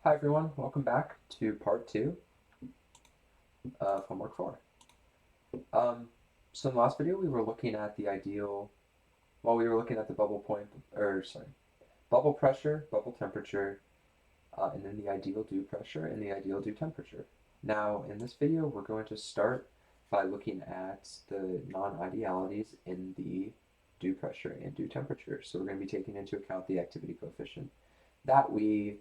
Hi everyone, welcome back to part 2 of homework 4. So in the last video we were looking at the ideal, we were looking at the bubble pressure, bubble temperature, and then the ideal dew pressure and the ideal dew temperature. Now in this video we're going to start by looking at the non-idealities in the dew pressure and dew temperature. So we're going to be taking into account the activity coefficient that we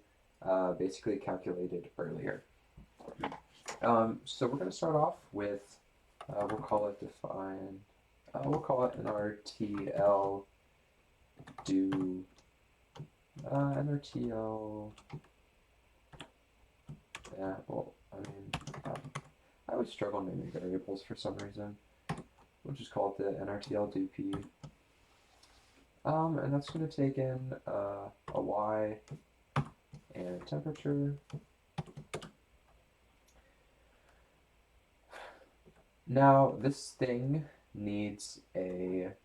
basically calculated earlier. So we're going to start off with, we'll call it NRTL dew, NRTL, yeah, well, I always struggle naming variables for some reason. We'll just call it the NRTL dew P. And that's going to take in a Y and a temperature. Now this thing needs we're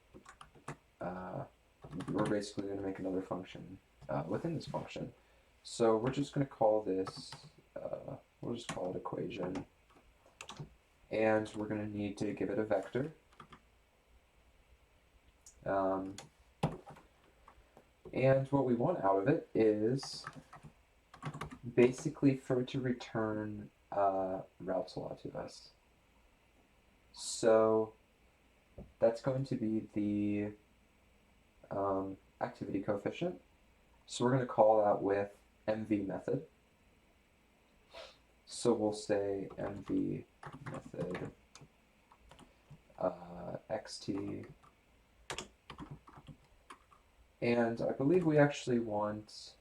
basically going to make another function within this function. So we're just going to call this, we'll just call it equation. And we're going to need to give it a vector. And what we want out of it is basically for it to return Raoult's law to us. So that's going to be the activity coefficient. So we're going to call that with MV method. So we'll say MV method xt. And I believe we actually want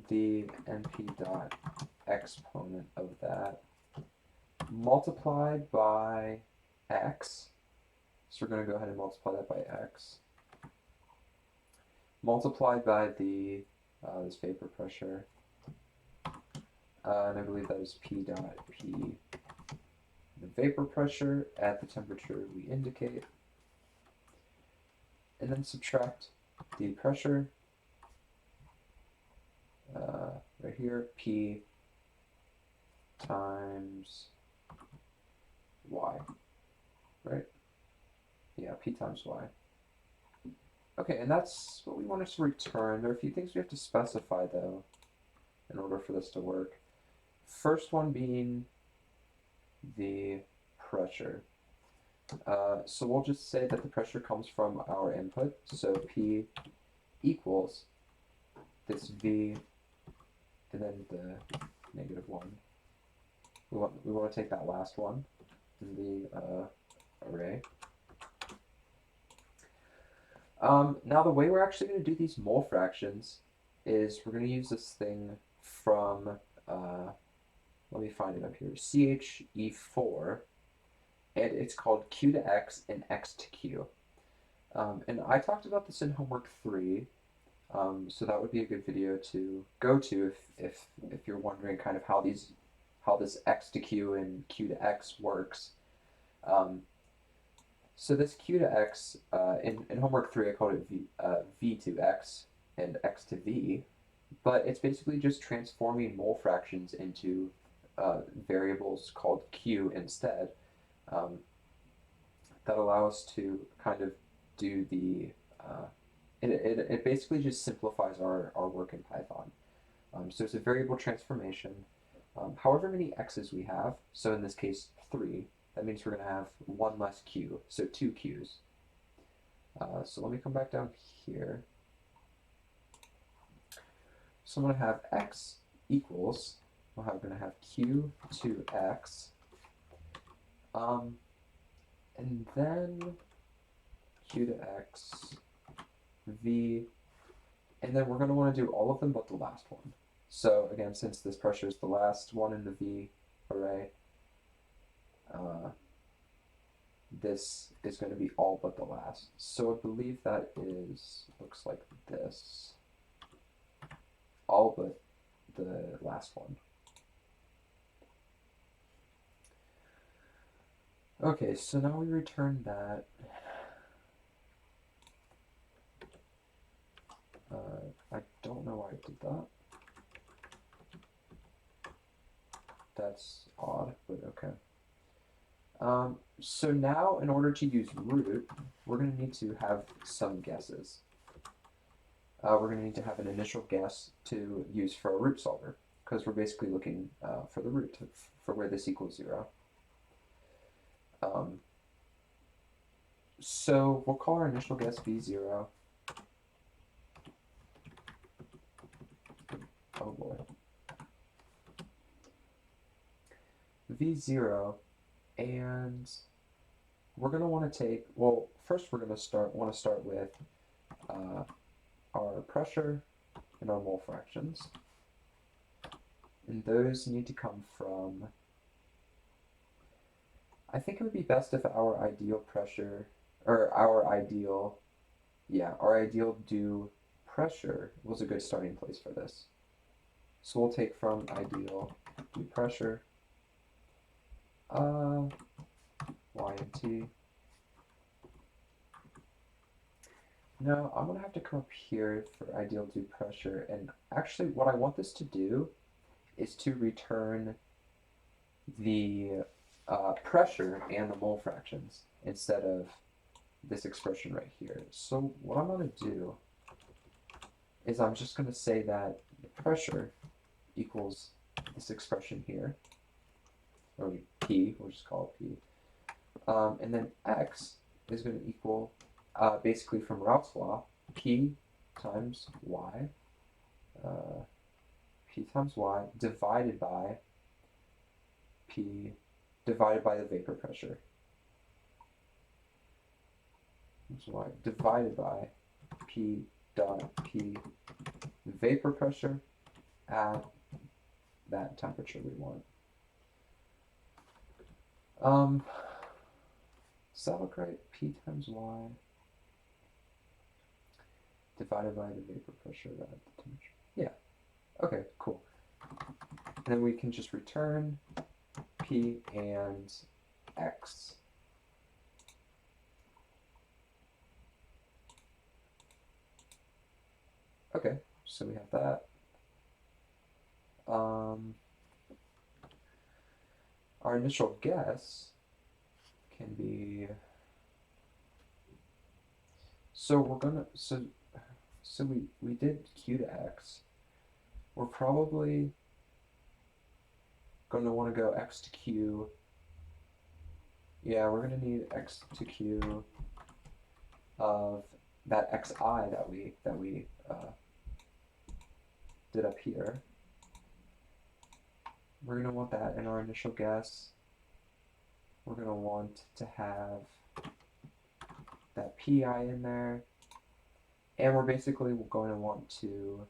the np dot exponent of that multiplied by x. So we're going to go ahead and multiply that by x. Multiplied by the this vapor pressure. And I believe that is P dot P, the vapor pressure at the temperature we indicate. And then subtract the pressure right here, P times Y, right? Yeah, P times Y. Okay, and that's what we wanted to return. There are a few things we have to specify, though, in order for this to work. First one being the pressure. So we'll just say that the pressure comes from our input, so P equals this V, and then the -1. We want to take that last one in the array. Now the way we're actually going to do these mole fractions is we're going to use this thing from, let me find it up here, CHE4, and it's called Q to X and X to Q. And I talked about this in homework 3, so that would be a good video to go to if you're wondering kind of how this X to Q and Q to X works. So this Q to X, in homework 3 I called it V to X and X to V, but it's basically just transforming mole fractions into variables called Q instead, that allow us to kind of do the, it basically just simplifies our work in Python. So it's a variable transformation. However many x's we have, so in this case 3, that means we're going to have 1 less q, so 2 q's. So let me come back down here. So I'm going to have x equals, we're going to have q to x, and then q to x, v, and then we're going to want to do all of them but the last one. So again, since this pressure is the last one in the V array, this is going to be all but the last. So I believe that looks like this, all but the last one. Okay, so now we return that. I don't know why I did that. That's odd, but okay. So now, in order to use root, we're going to need to have some guesses. We're going to need to have an initial guess to use for a root solver, because we're basically looking for the root, for where this equals 0. So we'll call our initial guess V0. Oh boy. V0, and we're going to want to take, well, first we're going to want to start with our pressure and our mole fractions. And those need to come from, I think it would be best if our ideal pressure, or our ideal due pressure was a good starting place for this. So we'll take from ideal due pressure, y and t. Now I'm going to have to come up here for ideal due pressure, and actually what I want this to do is to return the pressure and the mole fractions instead of this expression right here. So what I'm going to do is I'm just going to say that the pressure equals this expression here, or P, we'll just call it P. And then X is going to equal, basically from Raoult's law, P times Y, divided by P divided by the vapor pressure. So Y divided by P dot P vapor pressure at that temperature we want. Does that look right? P times Y divided by the vapor pressure at the temperature. Yeah. Okay, cool. And then we can just return P and X. Okay, so we have that. Our initial guess can be, so we're gonna, so we did Q to X. We're probably going to want to go X to Q. Yeah, we're going to need X to Q of that Xi that we did up here. We're going to want that in our initial guess. We're going to want to have that Pi in there. And we're basically going to want to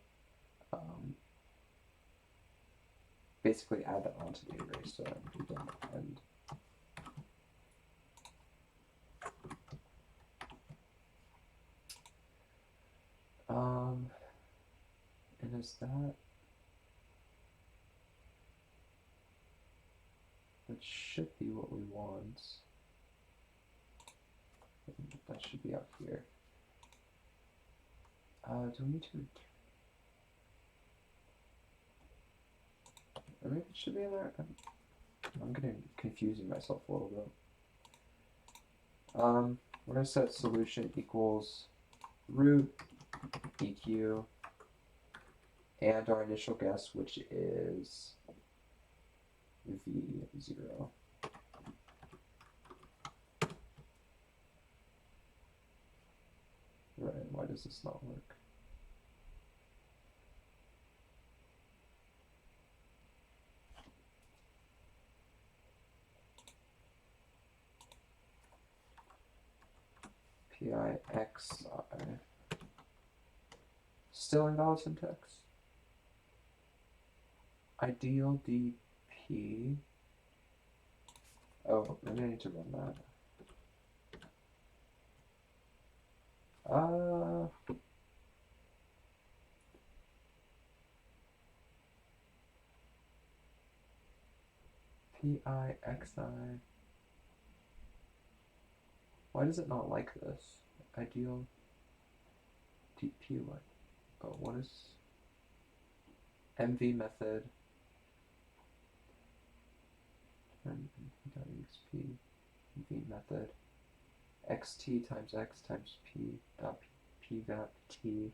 basically add that onto the array, so we don't end. And is that should be what we want. That should be out here. Do we need to return? Or maybe it should be in there. I'm getting confusing myself a little bit. We're going to set solution equals root EQ and our initial guess, which is V0. Right, why does this not work? PIXI. Still invalid syntax. Ideal DP. Oh, maybe I need to run that. PIXI. Why does it not like this? Ideal DP what? Oh, what is MV method? and p.exp v method xt times x times p dot p vap t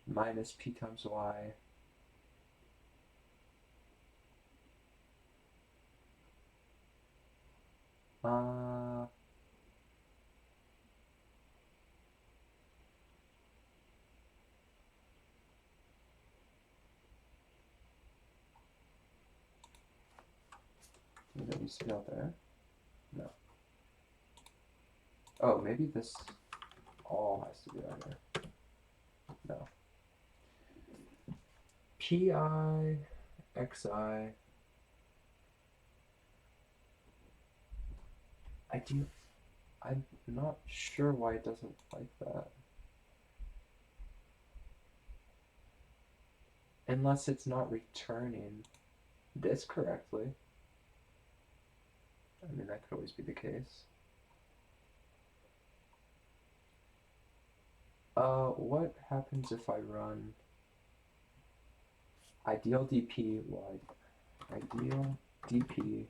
minus p times y that needs to be out there. No. Oh, maybe this all has to be out here. No. Pi, xi. I'm not sure why it doesn't like that. Unless it's not returning this correctly. I mean, that could always be the case. What happens if I run ideal dp y, ideal dp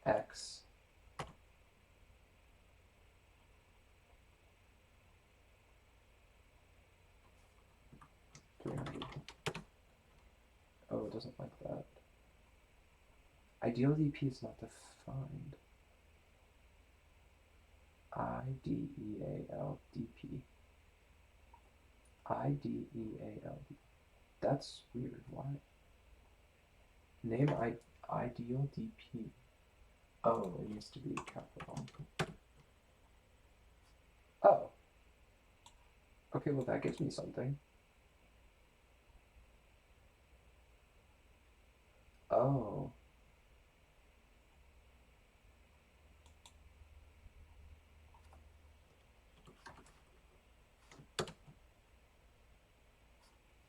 x Oh, it doesn't like that. Ideal dp is not defined. IDEAL dp. IDEAL. That's weird. Why? Name ideal dp. Oh, it needs to be capital. Oh. Okay, well that gives me something. Oh.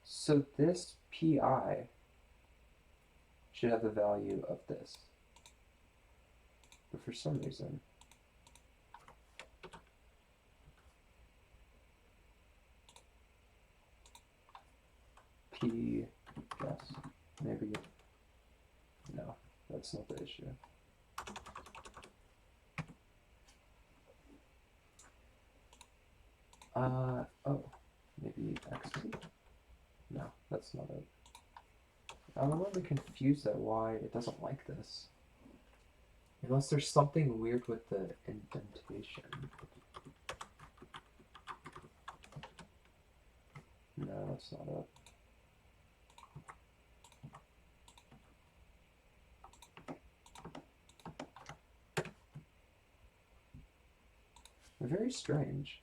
So this pi should have the value of this. But for some reason, p, yes, maybe, no, that's not the issue. Oh, maybe xt? No, that's not it. I'm a little bit confused at why it doesn't like this. Unless there's something weird with the indentation. No, that's not it. Very strange.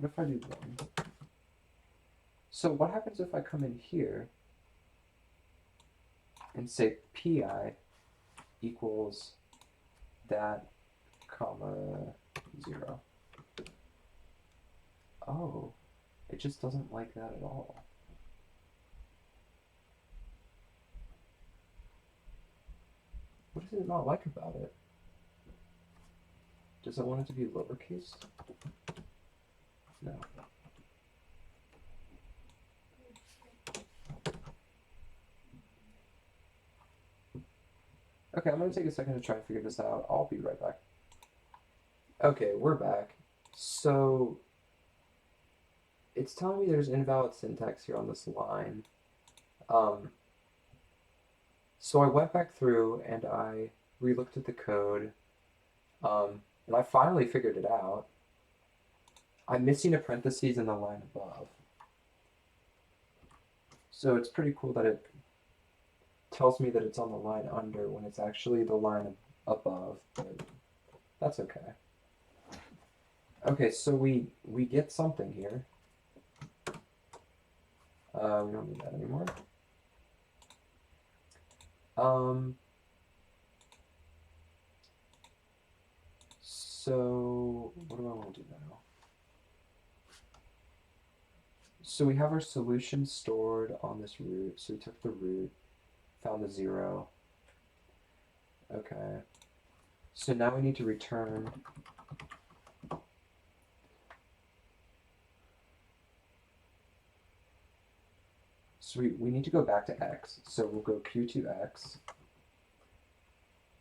What if I do 1? So what happens if I come in here and say pi equals that, comma, 0? Oh, it just doesn't like that at all. What does it not like about it? Does it want it to be lowercase? No. Okay, I'm going to take a second to try and figure this out. I'll be right back. Okay, we're back. So it's telling me there's invalid syntax here on this line. So I went back through and I re-looked at the code, and I finally figured it out. I'm missing a parentheses in the line above. So it's pretty cool that it tells me that it's on the line under when it's actually the line above, but that's okay. Okay, so we get something here. We don't need that anymore. So what do I want to do now? So we have our solution stored on this root. So we took the root, found the 0. Okay. So now we need to return So we need to go back to x. So we'll go q2x,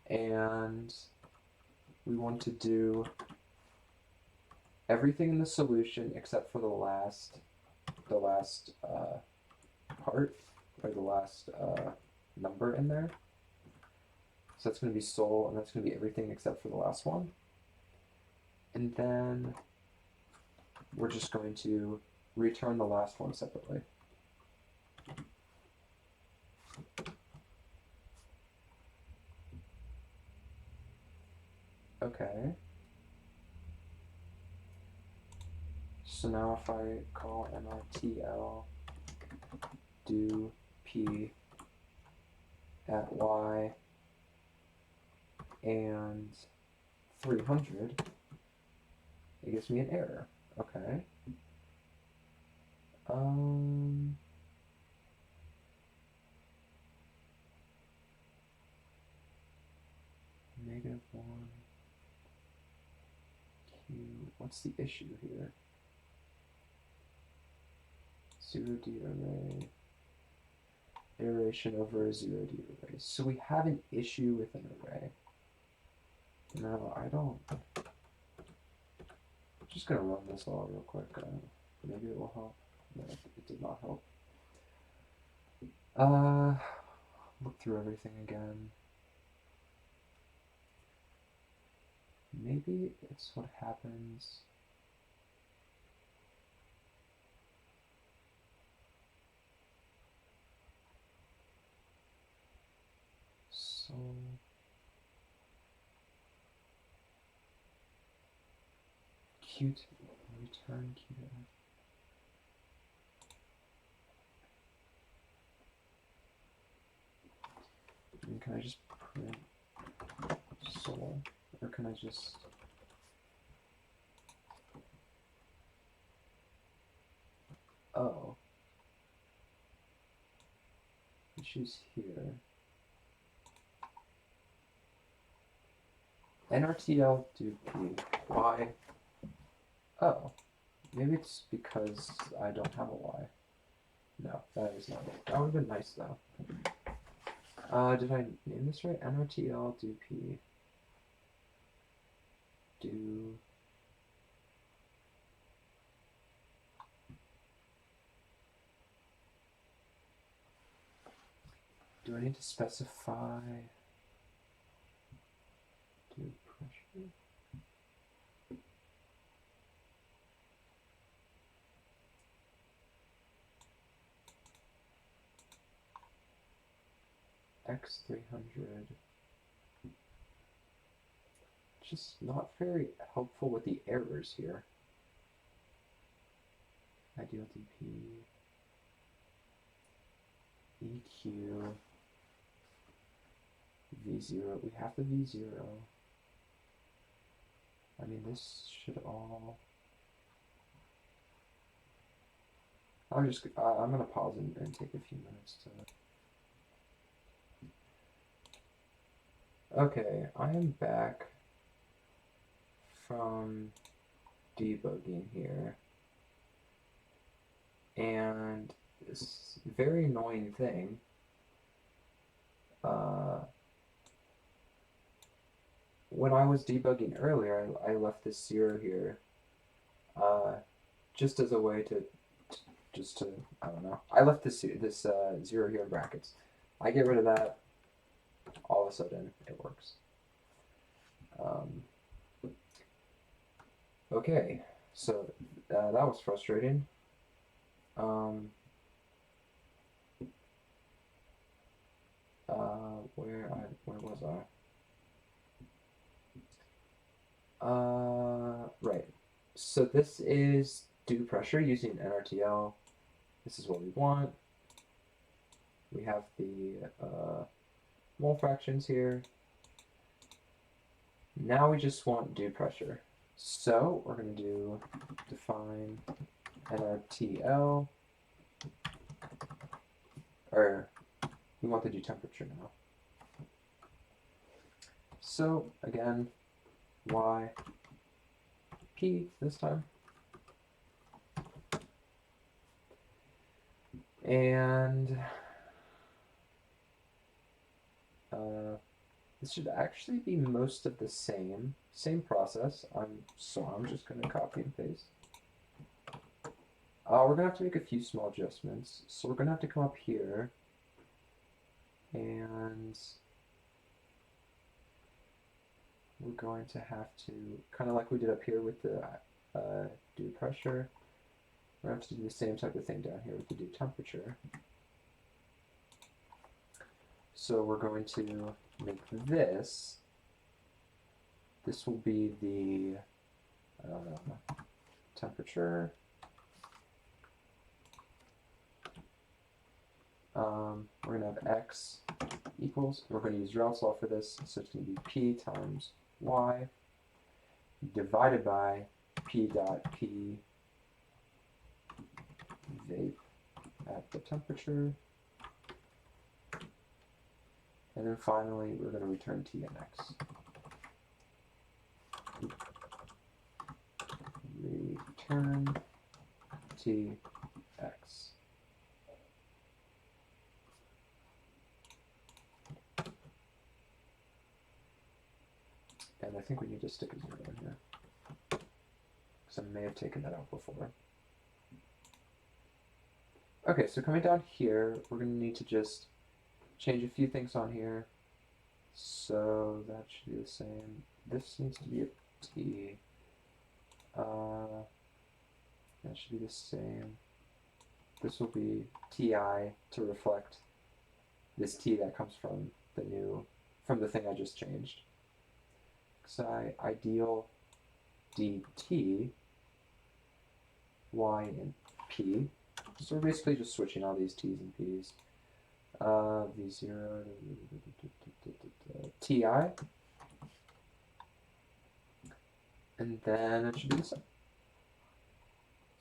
and we want to do everything in the solution except for the last part, or the last number in there. So that's going to be sol, and that's going to be everything except for the last one. And then we're just going to return the last one separately. Okay. So now if I call NRTL do P at Y and 300, it gives me an error. Okay. -1 Q. What's the issue here? 0D array. Iteration over a 0D array. So we have an issue with an array. No, I don't. I'm just gonna run this all real quick. Maybe it will help. No, it did not help. Look through everything again. Maybe it's what happens. So Q2 return Q2. And can I just print sol, or can I just issues here. NRTL do P. Why? Oh, maybe it's because I don't have a Y. No, that is not it. That would have been nice though. Did I name this right? NRTL do P. Do I need to specify do pressure? X300. Just not very helpful with the errors here. Ideal DP. EQ. V0. We have the V0. I mean, this should all... I'm gonna pause and take a few minutes to... Okay, I am back from debugging here. And this very annoying thing, when I was debugging earlier, I left this 0 here, just as a way to, I don't know. I left this 0 here in brackets. I get rid of that, all of a sudden it works. Okay, so that was frustrating. Where was I? Right. So this is do pressure using NRTL. This is what we want. We have the mole fractions here. Now we just want do pressure. So we're going to do define NRTL, or we want to do temperature now. So again, Y, P this time. And this should actually be most of the same process. So I'm just going to copy and paste. We're going to have to make a few small adjustments. So we're going to have to come up here and we're going to have to, kind of like we did up here with the dew pressure, we're going to have to do the same type of thing down here with the dew temperature. So we're going to make this will be the temperature. We're going to have x equals, we're going to use Raoult's law for this, so it's going to be P times Y divided by P dot P vape at the temperature. And then finally, we're going to return T and X. Return T, X. And I think we need to stick a 0 in here, because I may have taken that out before. Okay, so coming down here, we're going to need to just change a few things on here. So that should be the same. This needs to be a T. That should be the same. This will be TI to reflect this T that comes from the thing I just changed. Xi ideal dt y and p. So we're basically just switching all these t's and p's. V0 ti, and then it should be the same.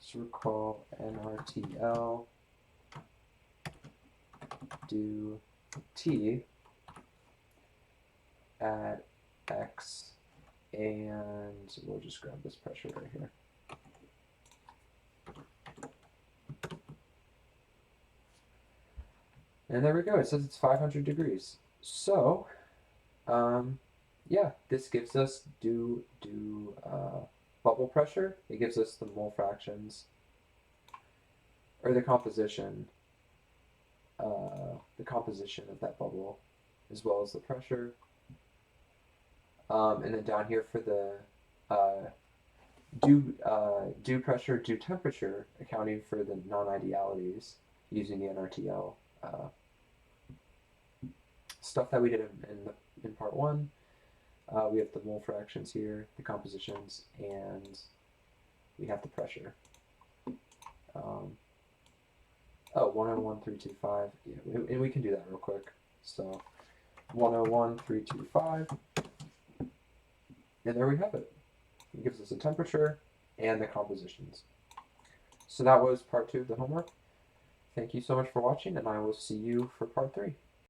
So recall NRTL do t at x, and we'll just grab this pressure right here. And there we go. It says it's 500 degrees. So, yeah, this gives us bubble pressure. It gives us the mole fractions, or the composition of that bubble, as well as the pressure. And then down here for the dew pressure, dew temperature, accounting for the non-idealities using the NRTL stuff that we did in part 1. We have the mole fractions here, the compositions, and we have the pressure. 101,325. Yeah, and we can do that real quick. So 101,325. And there we have it. It gives us the temperature and the compositions. So that was part 2 of the homework. Thank you so much for watching, and I will see you for part 3.